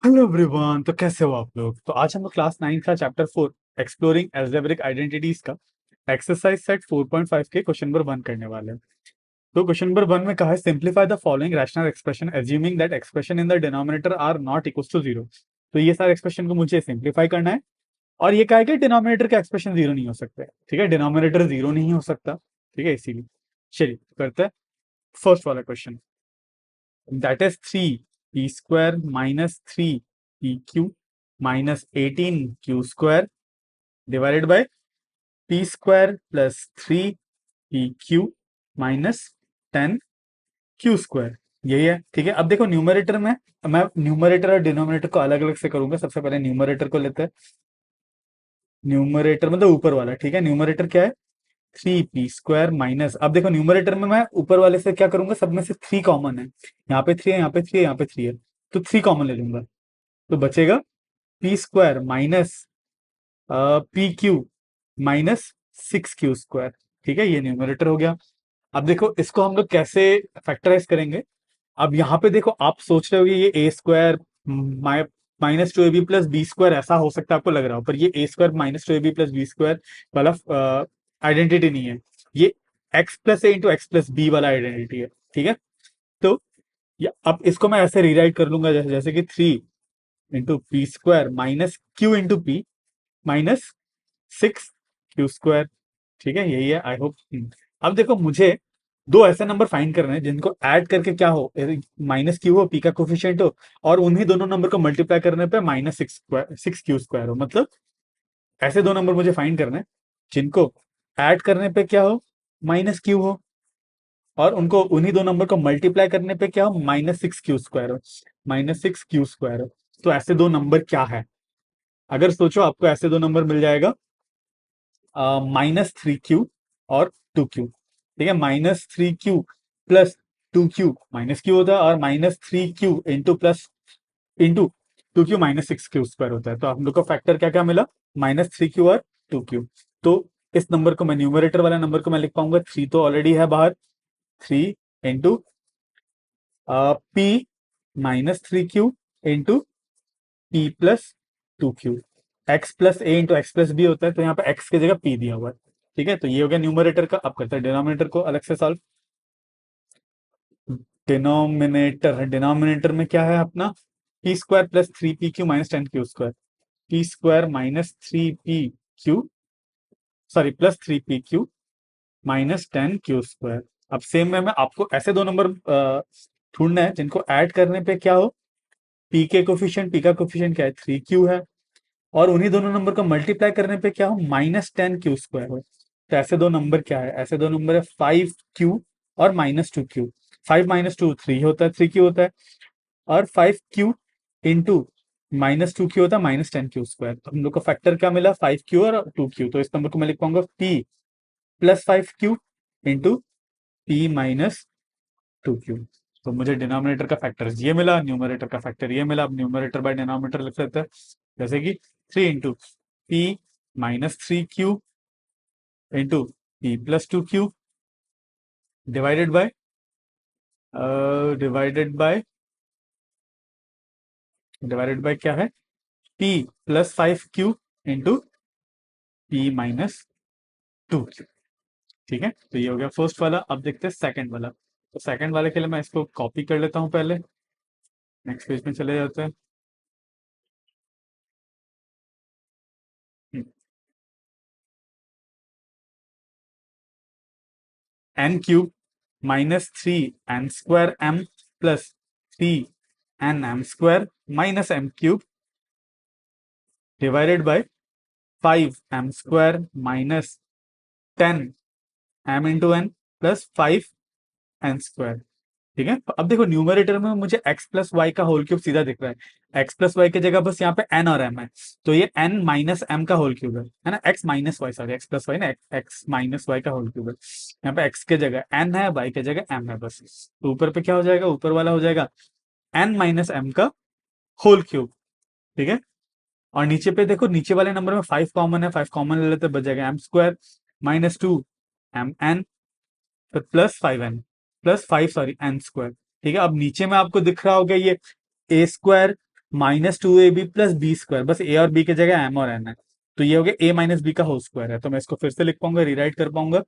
Hello everyone, तो कैसे हो आप लोग। तो आज हम लोग क्लास 9 का चैप्टर 4 एक्सप्लोरिंग एल्जेब्रिक आइडेंटिटीज का एक्सरसाइज सेट 4.5 के क्वेश्चन नंबर 1 करने वाले हैं। तो क्वेश्चन नंबर 1 में कहा है simplify the following rational expression assuming that expression in the denominator are not equal to zero. तो ये सारे एक्सप्रेशन को मुझे सिंप्लीफाई करना है। और ये कहा है कि डिनोमिनेटर का एक्सप्रेशन जीरो नहीं हो सकता है। ठीक है, डिनोमिनेटर जीरो नहीं हो सकता। ठीक है, इसीलिए चलिए करते हैं फर्स्ट वाला question. That is 3 p² minus 3 pq minus 18 q² divided by p² plus 3 pq minus 10 q²। यही है। ठीक है, अब देखो न्यूमरेटर में मैं न्यूमरेटर और डिनोमिनेटर को अलग अलग से करूंगा। सबसे पहले न्यूमरेटर को लेते हैं। न्यूमरेटर मतलब ऊपर वाला। ठीक है, न्यूमरेटर क्या है 3 p² माइनस, अब देखो न्यूमरेटर में मैं ऊपर वाले से क्या करूंगा, सब में से 3 कॉमन है। यहाँ पे 3 है, यहाँ पे 3 है, यहाँ पे 3 है, तो 3 कॉमन ले लूंगा। तो बचेगा p² minus pq minus 6q²। ठीक है, ये न्यूमरेटर हो गया। अब देखो इसको हम लोग कैसे फैक्टराइज करेंगे। अब यहाँ पे देखो आप सोच रहे हो ये a² minus 2ab plus b² ऐसा हो सकता है, आपको लग रहा हो, पर ये a² minus 2ab plus b² वाला आइडेंटिटी नहीं है। ये x plus A into X plus B वाला आइडेंटिटी है। ठीक है, तो अब इसको मैं ऐसे रीराइट कर लूंगा जैसे कि 3 into p² minus q into P minus 6q²। ठीक है, यही है आई होप। अब देखो मुझे दो ऐसे नंबर फाइंड करने हैं जिनको ऐड करके क्या हो, माइनस क्यू हो, पी का कोफिशिएंट हो, और उन्हीं दोनों नंबर को मल्टीप्लाई करने पे माइनस 6q² हो। मतलब ऐसे दो नंबर मुझे फाइंड करने हैं जिनको ऐड करने पे क्या हो, माइनस क्यू हो, और उनको उन्हीं दो नंबर को मल्टीप्लाई करने पे क्या हो, माइनस 6q² हो। माइनस 6q² हो। तो ऐसे दो नंबर क्या है, अगर सोचो आपको ऐसे दो नंबर मिल जाएगा, -3q और 2q। ठीक है, -3q plus 2q minus Q होता है, और -3q into plus into 2q minus 6q² होता है। तो हम लोग को फैक्टर क्या क्या मिला, -3q और 2q। तो इस नंबर को मैं न्यूमरेटर वाला नंबर को मैं लिख पाऊंगा, 3 तो ऑलरेडी है बाहर, 3 into p -3q into p plus 2q। x plus A into X plus B होता है, तो यहाँ पे x की जगह p दिया हुआ है। ठीक है, तो ये हो गया न्यूमरेटर का। अब करते हैं डिनोमिनेटर को अलग से सॉल्व। डिनोमिनेटर में क्या है अपना, p² plus 3pq minus 10q²। p² minus 3pq, sorry plus 3pq minus 10q²। अब सेम वे में आपको ऐसे दो नंबर ढूंढना है जिनको ऐड करने पे क्या हो, p का कोफिशिएंट क्या है, 3q है, और उन्हीं दोनों नंबर को मल्टीप्लाई करने पे क्या हो, -10q² हो। तो ऐसे दो नंबर क्या है, ऐसे दो नंबर है 5q और -2q। 5 माइनस टू 3 होता है, 3q होता है, और 5q इंटू -2q होता है -10q²। तो हम लोग को फैक्टर क्या मिला, 5q और 2q। तो इस नंबर को मैं लिख पाऊंगा p plus 5q into p minus 2q। तो मुझे डिनोमिनेटर का फैक्टर ये मिला, न्यूमरेटर का फैक्टर ये मिला। अब न्यूमरेटर बाय डिनोमिनेटर लिख सकते हैं, जैसे कि 3 into P -3q into P plus 2q divided by divided by divided by क्या है, p plus 5q into P minus 2q। ठीक है, तो ये हो गया फर्स्ट वाला। अब देखते हैं सेकंड वाला। तो सेकंड वाले के लिए मैं इसको कॉपी कर लेता हूं पहले, नेक्स्ट पेज में चले जाते हैं। n³ -3n² plus 3nm² minus m³ divided by 5m² minus 10m into n plus 5n²। ठीक है, तो अब देखो न्यूमरेटर में मुझे x प्लस वाई का होल क्यूब सीधा दिख रहा है। x प्लस वाई की जगह बस यहाँ पे n और m है, तो ये n माइनस m का होल क्यूब है ना, x minus y, sorry x plus y ना, x माइनस वाई का होल क्यूब है। यहाँ पे x के जगह n है, y के जगह m है बस। तो ऊपर पे क्या हो जाएगा, ऊपर वाला हो जाएगा n माइनस m का होल क्यूब। ठीक है, और नीचे पे देखो, नीचे वाले नंबर में 5 कॉमन है, 5 कॉमन ले लेते, बच जाएगा m² -2mn फिर plus 5n plus 5, sorry n²। ठीक है, अब नीचे में आपको दिख रहा होगा ये a² minus two a b plus B square, बस ए और बी की जगह एम और एन है, तो ये हो गया ए माइनस बी का होल स्क्वायर है, तो मैं इसको फिर से लिख पाऊंगा, रिराइट कर पाऊंगा,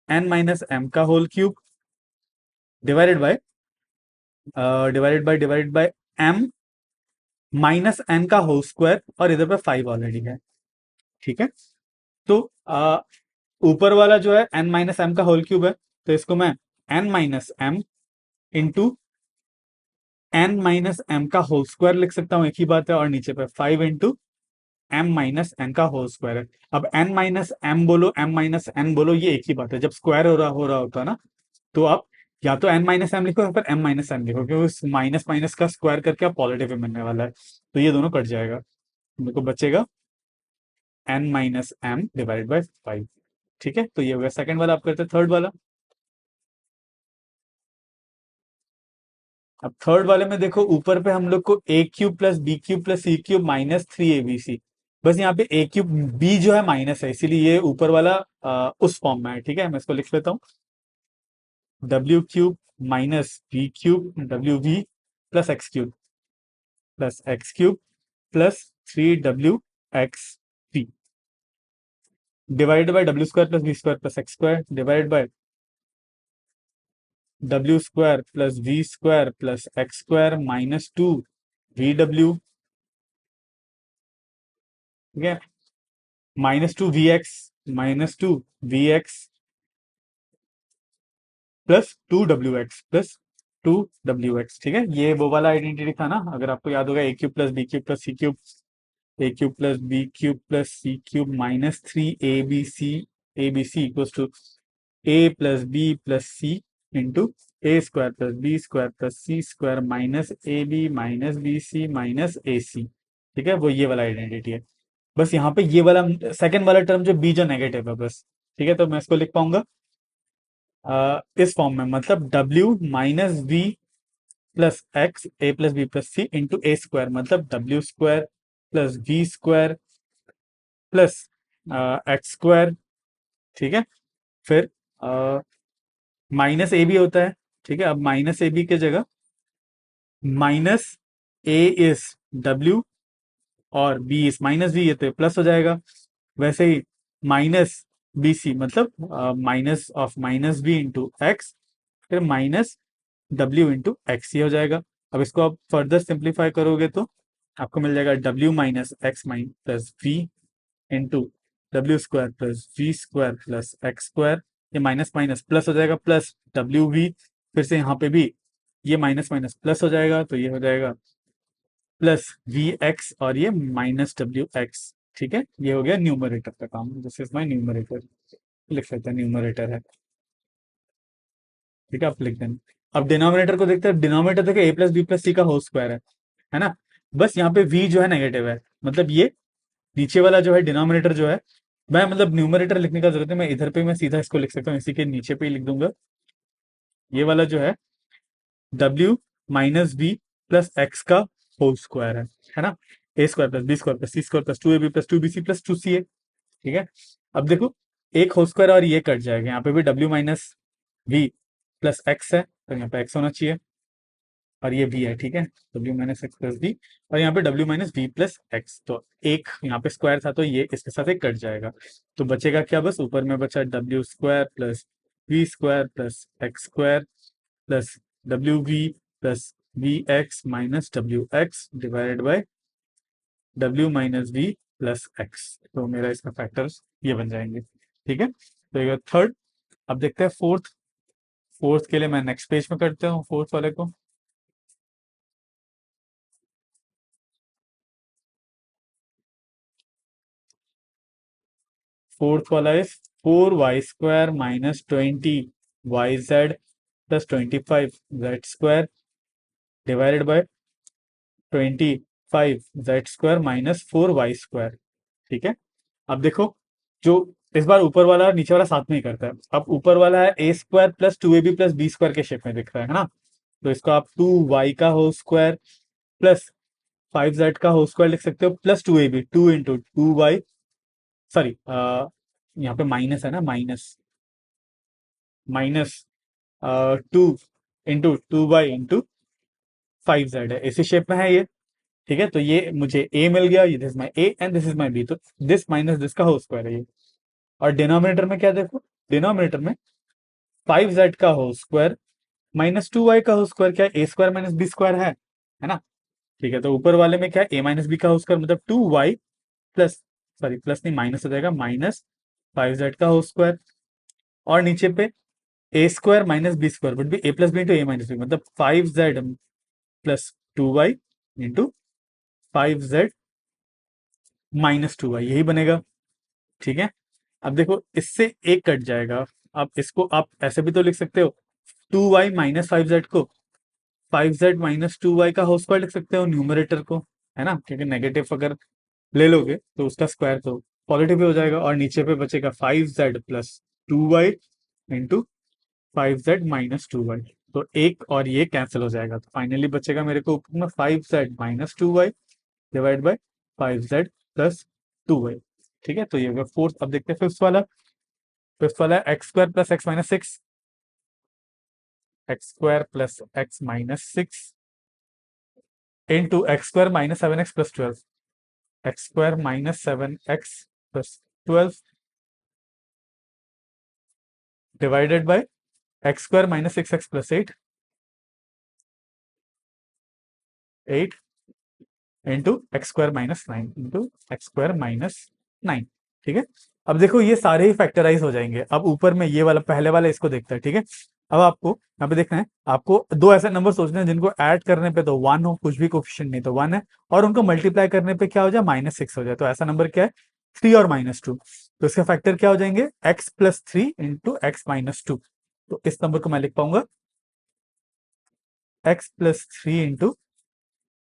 एन माइनस एम का whole cube divided by m minus n का होल स्क्वायर, और इधर पे 5 ऑलरेडी है। ठीक है, तो ऊपर वाला जो है एन माइनस एम का होल क्यूब है, तो इसको मैं n minus m into n minus m का होल स्क्वायर लिख सकता हूं, एक ही बात है, और नीचे पे 5 इंटू एम माइनस एन का होल स्क्वायर है। अब एन माइनस एम बोलो, एम माइनस एन बोलो, ये एक ही बात है, जब स्क्वायर हो रहा होता है ना, तो आप या तो एन माइनस एम लिखो या फिर एम माइनस एन लिखो, क्योंकि उस माइनस माइनस का स्क्वायर करके आप पॉजिटिव में मिलने वाला है, तो ये दोनों कट जाएगा, मेरे को बचेगा n minus m divide by 5। ठीक है, तो ये हो गया सेकंड वाला। आप करते हैं थर्ड वाला। अब थर्ड वाले में देखो, ऊपर पे हम लोग को A cube plus B cube plus C cube minus 3 ABC, बस यहाँ पे ए क्यूब बी जो है माइनस है, इसीलिए ये ऊपर वाला उस फॉर्म में है। ठीक है, मैं इसको लिख लेता हूँ, W cube minus B cube W V plus X cube plus 3 WX3 divided by W square plus B square plus X square divided by W square plus V square plus X square -2 VW, ठीक है, -2 VX plus 2 WX, ठीक है, ये वो वाला identity था ना, अगर आपको याद होगा, A cube plus B cube plus C cube, A cube plus B cube plus C cube -3 ABC equals to A plus B plus C into A square plus B square plus C square minus A B minus B C minus A C. ठीक है, वो ये वाला identity है। बस यहाँ पे ये वाला सेकंड वाला टर्म जो बी जो नेगेटिव है बस। ठीक है, तो मैं इसको लिख पाऊंगा इस फॉर्म में, मतलब W minus B plus X A plus B plus C into A square, मतलब W square plus B square plus X square. ठीक है, फिर माइनस ए भी होता है। ठीक है, अब माइनस ए बी की जगह माइनस ए इज डब्ल्यू और बी इज माइनस बी, ये तो प्लस हो जाएगा। वैसे ही माइनस बी सी, मतलब minus of minus b into x, फिर माइनस डब्ल्यू इंटू एक्स, ये हो जाएगा। अब इसको आप फर्दर सिंप्लीफाई करोगे तो आपको मिल जाएगा W minus X mine plus V into W square plus V square plus X square, ये माइनस माइनस प्लस हो जाएगा, प्लस डब्ल्यू वी, फिर से यहाँ पे भी ये माइनस माइनस प्लस हो जाएगा, तो ये हो जाएगा प्लस वी एक्स और ये माइनस डब्ल्यू एक्स। ठीक है, ये हो गया न्यूमरेटर का काम, दिस इज माई न्यूमरेटर, लिख लेते हैं न्यूमरेटर है। ठीक है, आप लिख दें। अब डिनोमिनेटर को देखते हैं, डिनोमिनेटर देखो ए प्लस बी प्लस सी का होल स्क्वायर है ना, बस यहाँ पे v जो है नेगेटिव है, मतलब ये नीचे वाला जो है डिनोमिनेटर जो है, मैं मतलब न्यूमरेटर लिखने का जरूरत है, मैं इधर पे मैं सीधा इसको लिख सकता हूँ, इसी के नीचे पे ही लिख दूंगा, ये वाला जो है w minus B plus X का होल स्क्वायर है ना, A square plus B square plus C square plus 2ab plus 2bc plus 2ca। ठीक है, अब देखो एक होल स्क्वायर और ये कट जाएगा, यहाँ पे भी w minus we plus x है, तो यहाँ पे एक्स होना चाहिए, और ये भी है। ठीक है, w minus x plus b, और यहाँ पे w minus B plus x, तो एक यहाँ पे स्क्वायर था, तो ये इसके साथ एक कट जाएगा, तो बचेगा क्या, बस ऊपर में बचा W square plus V square plus X square plus W V plus V X minus W X divided by W minus we plus x, तो मेरा इसका फैक्टर्स ये बन जाएंगे। ठीक है, तो ये थर्ड। अब देखते हैं फोर्थ। फोर्थ के लिए मैं नेक्स्ट पेज में करते हूँ फोर्थ वाले को। फोर्थ वाला is 4y² minus 20 YZ plus 25 Z² divided by 25 Z² minus 4y²। ठीक है, अब देखो जो इस बार ऊपर वाला और नीचे वाला साथ में ही करता है। अब ऊपर वाला है A square plus 2ab plus B square के शेप में दिख रहा है ना, तो इसको आप 2y का होल स्क्वायर प्लस 5z का होल स्क्वायर लिख सकते हो, plus 2ab 2 into 2y, sorry यहाँ पे माइनस है ना, minus 2 into 2y into 5z है, इसी शेप में है ये। ठीक है, तो ये मुझे a मिल गया, ये this my a and this is my b, तो दिस माइनस दिस का होल स्क्वायर है ये। और डिनोमिनेटर में क्या देखो, डिनोमिनेटर में 5z का होल स्क्वायर माइनस 2y का होल स्क्वायर, क्या a square minus b square है ना। ठीक है, तो ऊपर वाले में क्या है, a माइनस बी का होल स्क्वायर मतलब 2y प्लस, सॉरी प्लस नहीं माइनस हो जाएगा, माइनस 5z का होल स्क्वायर, और नीचे पे A square minus B square would be A plus B into A minus B, मतलब 5z plus 2y into 5z minus 2y, यही बनेगा। ठीक है, अब देखो इससे एक कट जाएगा, अब इसको आप ऐसे भी तो लिख सकते हो, 2y माइनस 5z को 5z माइनस 2y का होल स्क्वायर लिख सकते हो न्यूमरेटर को, है ना, क्योंकि नेगेटिव अगर ले लोगे तो उसका स्क्वायर तो पॉजिटिव ही हो जाएगा, और नीचे पे बचेगा 5z plus 2y into 5z minus 2y, तो एक और ये कैंसिल हो जाएगा, तो फाइनली बचेगा मेरे को ऊपर में 5z minus 2y divide by 5z plus 2y। ठीक है, तो ये हो गया फोर्थ। अब देखते हैं फिफ्थ वाला। फिफ्थ वाला है x square plus x minus 6, x square plus x minus 6 into x square minus 7x plus 12, x square minus 7x plus 12 divided by x square minus 6x plus 8 into x square minus 9 into x square minus 9। ठीक है, अब देखो ये सारे ही factorise हो जाएंगे। अब ऊपर में ये वाला पहले वाला इसको देखता है। ठीक है, अब आपको यहाँ पे देखना है, आपको दो ऐसे नंबर सोचने हैं जिनको ऐड करने पे तो 1 हो, कुछ भी कोफिशिएंट नहीं तो 1 है, और उनको मल्टीप्लाई करने पे क्या हो जाए, -6 हो जाए, तो ऐसा नंबर क्या है, 3 और -2, तो इसके फैक्टर क्या हो जाएंगे, x plus 3 into x minus 2, तो इस नंबर को मैं लिख पाऊंगा x plus 3 into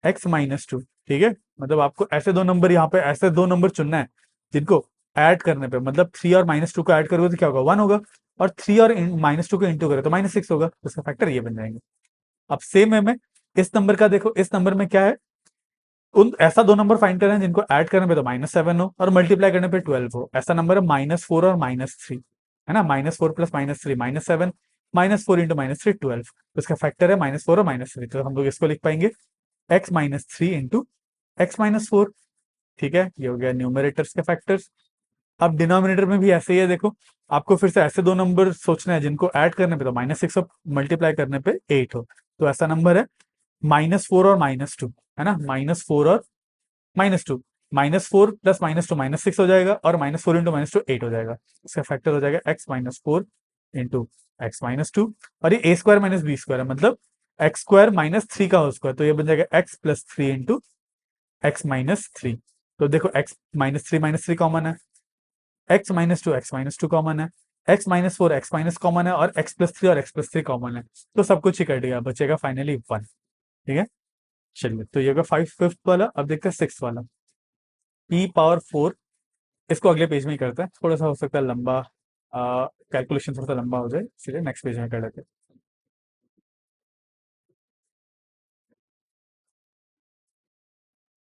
x minus 2। ठीक है, मतलब आपको ऐसे दो नंबर, यहाँ पे ऐसे दो नंबर चुनना है जिनको ऐड करने पे, मतलब 3 और -2 को ऐड करोगे तो क्या होगा, 1 होगा, और 3 और -2 को इंटू करें तो -6 होगा, तो इसका फैक्टर ये बन जाएंगे। अब सेम है में इस नंबर का देखो, इस नंबर में क्या है, उन ऐसा दो नंबर फाइंड करना है जिनको ऐड करने पे तो -7 हो और मल्टीप्लाई करने पे 12 हो। ऐसा नंबर है -4 और -3, है ना, -4 प्लस -3 -7, -4 इंटू -3 12, तो इसका फैक्टर है -4 और -3, तो हम लोग इसको लिख पाएंगे x minus 3 into x minus 4। ठीक है, ये हो गया न्यूमरेटर्स के फैक्टर्स। अब डिनोमिनेटर में भी ऐसे ही है, देखो आपको फिर से ऐसे दो नंबर सोचना है जिनको ऐड करने पे तो -6 हो, मल्टीप्लाई करने पे 8 हो, तो ऐसा नंबर है -4 और -2, है ना, -4 और -2, -4 प्लस -2 -6 हो जाएगा, और -4 इंटू -2 8 हो जाएगा, इसका फैक्टर हो जाएगा x minus 4 into x minus 2, और ये a square minus B square है, मतलब एक्स स्क्वायर माइनस 3 का होल स्क्वायर, तो ये बन जाएगा x plus 3 into x minus 3। तो देखो x माइनस थ्री कॉमन है, एक्स माइनस टू कॉमन है, x minus 4 x minus common है, और x प्लस 3 और x प्लस 3 कॉमन है, तो सब कुछ ही कट गया, बचेगा फाइनली 1। ठीक है, चलिए, तो ये होगा फिफ्थ वाला। अब देखते हैं सिक्स वाला, p⁴, इसको अगले पेज में ही करते हैं, थोड़ा सा हो सकता है लंबा, कैलकुलेशन थोड़ा सा लंबा हो जाए, इसलिए नेक्स्ट पेज में कर लेते हैं।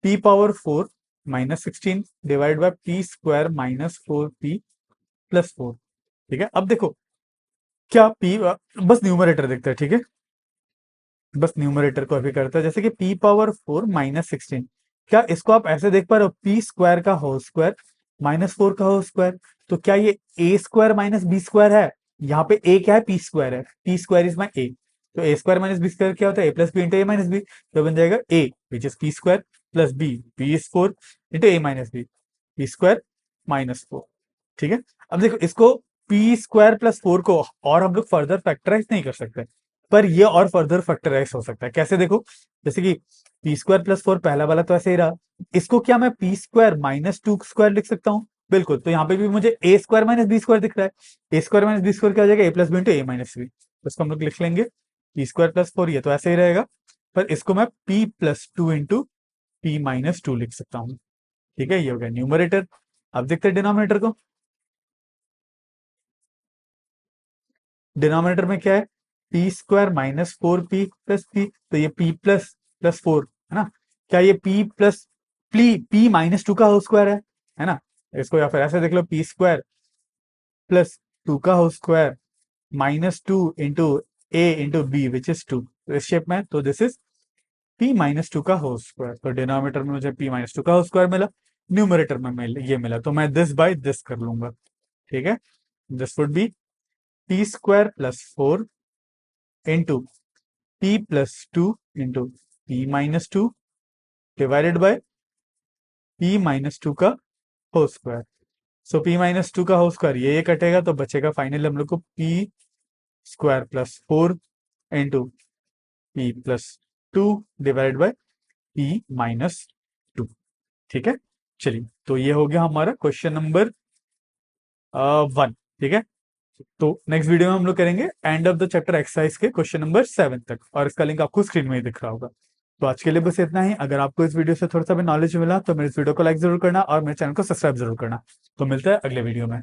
p⁴ -16 divide by p square -4p plus 4। ठीक है, अब देखो क्या p, बस न्यूमरेटर देखते हैं। ठीक है, बस न्यूमरेटर को अभी करते हैं, जैसे कि p⁴ -16, क्या इसको आप ऐसे देख पा रहे हो, p स्क्वायर का होल स्क्वायर -4 का होल स्क्वायर, तो क्या ये a square minus B square है, यहाँ पे a क्या है, p स्क्वायर है, p square is my a, तो a square minus B square क्या होता है, a plus B into A minus b, तो बन जाएगा a which is p square plus b is 4 into A minus b, p square -4। ठीक है, अब देखो इसको p स्क्वायर प्लस 4 को और हम लोग फर्दर फैक्टराइज नहीं कर सकते, पर ये और फर्दर फैक्टराइज हो सकता है, कैसे देखो, जैसे कि पी स्क्वायर प्लस 4 पहला वाला तो ऐसे ही रहा, इसको क्या मैं पी स्क्वायर -2 स्क्वायर लिख सकता हूँ, बिल्कुल, तो यहाँ पे भी मुझे ए स्क्वायर माइनस बी स्क्वायर दिख रहा है, A square minus B square क्या हो जाएगा, ए प्लस बी इंटू ए माइनस बी, तो इसको हम लोग लिख लेंगे पी स्क्वायर प्लस 4, ये तो ऐसे ही रहेगा, पर इसको मैं पी प्लस 2 इंटू p-2 लिख सकता हूँ। ठीक है, ये हो गया न्यूमरेटर। अब देखते हैं डिनोमिनेटर को, डिनोमिनेटर में क्या है, P square -4p plus p, तो ये p प्लस प्लस 4, है ना, क्या ये p प्लस p-2 का होल स्क्वायर है ना, इसको या फिर ऐसे देख लो, p स्क्वायर प्लस 2 का whole square -2 into a into b which is 2, तो इस शेप में, तो this is p minus two का होल स्क्वायर। तो डिनोमिनेटर में मुझे p माइनस टू का होल स्क्वायर मिला, न्यूमरेटर में ये मिला, तो मैं दिस बाय दिस कर लूंगा। ठीक है, this would be p square plus 4 into p plus 2 into p minus 2 divided by p minus 2 का होल स्क्वायर। सो p माइनस 2 का होल स्क्वायर ये कटेगा, तो बचेगा फाइनली हम लोग को p square plus 4 into p plus 2 divided by p minus 2। ठीक है, चलिए, तो ये हो गया हमारा क्वेश्चन नंबर 1। ठीक है, तो नेक्स्ट वीडियो में हम लोग करेंगे end of the chapter exercise के क्वेश्चन नंबर 7 तक, और इसका लिंक आपको स्क्रीन में ही दिख रहा होगा। तो आज के लिए बस इतना ही। अगर आपको इस वीडियो से थोड़ा सा भी नॉलेज मिला तो मेरे इस वीडियो को लाइक जरूर करना और मेरे चैनल को सब्सक्राइब जरूर करना। तो मिलता है अगले वीडियो में।